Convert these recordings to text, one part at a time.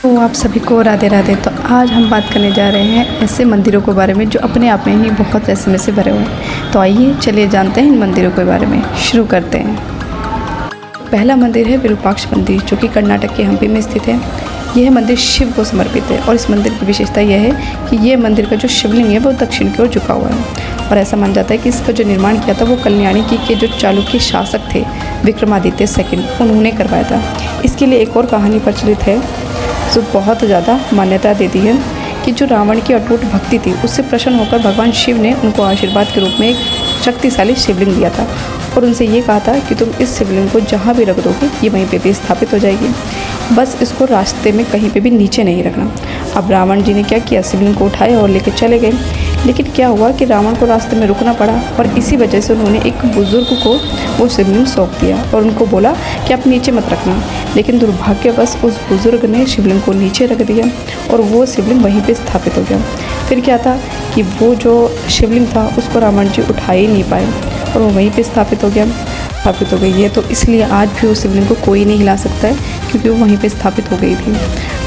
तो आप सभी को राधे राधे। तो आज हम बात करने जा रहे हैं ऐसे मंदिरों के बारे में जो अपने आप में ही बहुत रहस्यमय से भरे हुए हैं। तो आइए चलिए जानते हैं इन मंदिरों के बारे में। शुरू करते हैं। पहला मंदिर है विरूपाक्ष मंदिर, जो कि कर्नाटक के हम्पी में स्थित है। यह मंदिर शिव को समर्पित है और इस मंदिर की विशेषता यह है कि यह मंदिर का जो शिवलिंग है वो दक्षिण की ओर झुका हुआ है। और ऐसा माना जाता है कि इसका जो निर्माण किया था वो कल्याणी के जो चालुक्य शासक थे विक्रमादित्य सेकंड, उन्होंने करवाया था। इसके लिए एक और कहानी प्रचलित है जो बहुत ज़्यादा मान्यता देती है कि जो रावण की अटूट भक्ति थी उससे प्रसन्न होकर भगवान शिव ने उनको आशीर्वाद के रूप में एक शक्तिशाली शिवलिंग दिया था और उनसे ये कहा था कि तुम इस शिवलिंग को जहाँ भी रख दोगे ये वहीं पे भी स्थापित हो जाएगी, बस इसको रास्ते में कहीं पे भी नीचे नहीं रखना। अब रावण जी ने क्या किया, शिवलिंग को उठाया और लेकर चले गए। लेकिन क्या हुआ कि रावण को रास्ते में रुकना पड़ा और इसी वजह से उन्होंने एक बुज़ुर्ग को वो शिवलिंग सौंप दिया और उनको बोला कि आप नीचे मत रखना। लेकिन दुर्भाग्यवश उस बुज़ुर्ग ने शिवलिंग को नीचे रख दिया और वो शिवलिंग वहीं पे स्थापित हो गया। फिर क्या था कि वो जो शिवलिंग था उसको रावण जी उठा ही नहीं पाए और वो वहीं पे स्थापित हो गई है। तो इसलिए आज भी उस शिवलिंग को कोई नहीं हिला सकता है क्योंकि वो वहीं पे स्थापित हो गई थी।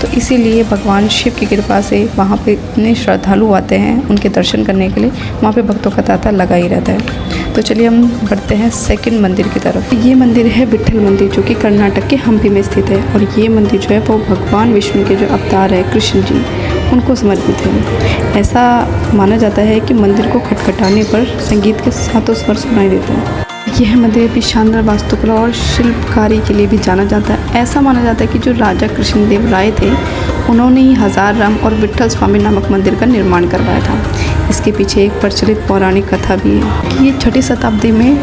तो इसीलिए भगवान शिव की कृपा से वहाँ पे इतने श्रद्धालु आते हैं उनके दर्शन करने के लिए, वहाँ पे भक्तों का तांता लगा ही रहता है। तो चलिए हम बढ़ते हैं सेकंड मंदिर की तरफ। ये मंदिर है विट्ठल मंदिर, जो कि कर्नाटक के हम्पी में स्थित है। और ये मंदिर जो है वो भगवान विष्णु के जो अवतार है कृष्ण जी, उनको समर्पित है। ऐसा माना जाता है कि मंदिर को खटखटाने पर संगीत के सातों स्वर सुनाई देते हैं। यह मंदिर भी शानदार वास्तुकला और शिल्पकारी के लिए भी जाना जाता है। ऐसा माना जाता है कि जो राजा कृष्णदेव राय थे उन्होंने ही हजार राम और विट्ठल स्वामी नामक मंदिर का निर्माण करवाया था। इसके पीछे एक प्रचलित पौराणिक कथा भी है कि ये 6ठी शताब्दी में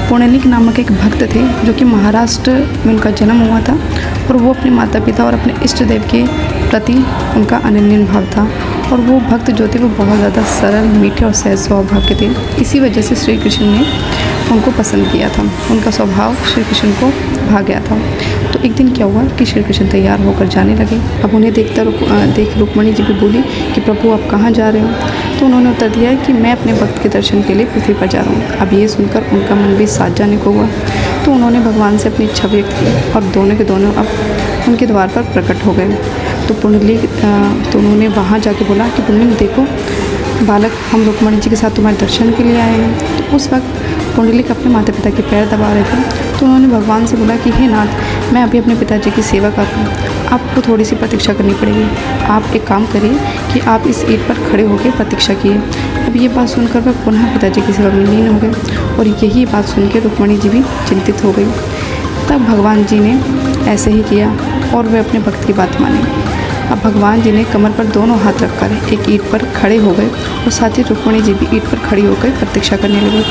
पुंडलिक नामक एक भक्त थे जो कि महाराष्ट्र में उनका जन्म हुआ था और वो अपने माता पिता और अपने इष्ट देव के प्रति उनका अनन्य भाव था। और वो भक्त जो थे वो बहुत ज़्यादा सरल, मीठे और सहज स्वभाव के थे। इसी वजह से श्री कृष्ण ने उनको पसंद किया था, उनका स्वभाव श्री कृष्ण को भा गया था। तो एक दिन क्या हुआ कि श्री कृष्ण तैयार होकर जाने लगे। अब उन्हें देख रुक्मणी जी भी बोली कि प्रभु आप कहाँ जा रहे हो। तो उन्होंने उत्तर दिया कि मैं अपने भक्त के दर्शन के लिए पृथ्वी पर जा रहा हूँ। अब ये सुनकर उनका मन भी साथ जाने को हुआ। तो उन्होंने भगवान से अपनी इच्छा व्यक्त की और दोनों के दोनों अब उनके द्वार पर प्रकट हो गए। तो उन्होंने वहाँ जाके बोला कि पुंडलिक देखो बालक, हम रुक्मणी जी के साथ तुम्हारे दर्शन के लिए आए हैं। तो उस वक्त पुंडलिक अपने माता पिता के पैर दबा रहे थे। तो उन्होंने भगवान से बोला कि हे नाथ, मैं अभी अपने पिताजी की सेवा कर रहा हूँ, आपको थोड़ी सी प्रतीक्षा करनी पड़ेगी। आप एक काम करिए कि आप इस ईंट पर खड़े होकर प्रतीक्षा किए। अब ये बात सुनकर वह पुनः पिताजी की सेवा में लीन हो गए और यही बात सुन के रुक्मणी जी भी चिंतित हो गई। तब भगवान जी ने ऐसे ही किया और वे अपने भक्त की बात मानी। अब भगवान जी ने कमर पर दोनों हाथ रखकर एक ईंट पर खड़े हो गए और साथ ही रुक्मणी जी भी ईंट पर खड़ी होकर प्रतीक्षा करने लगे।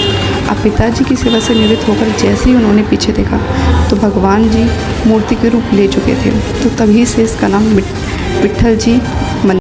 अब पिताजी की सेवा से निवृत्त होकर जैसे ही उन्होंने पीछे देखा तो भगवान जी मूर्ति के रूप ले चुके थे। तो तभी से इसका नाम विट्ठल जी मंदिर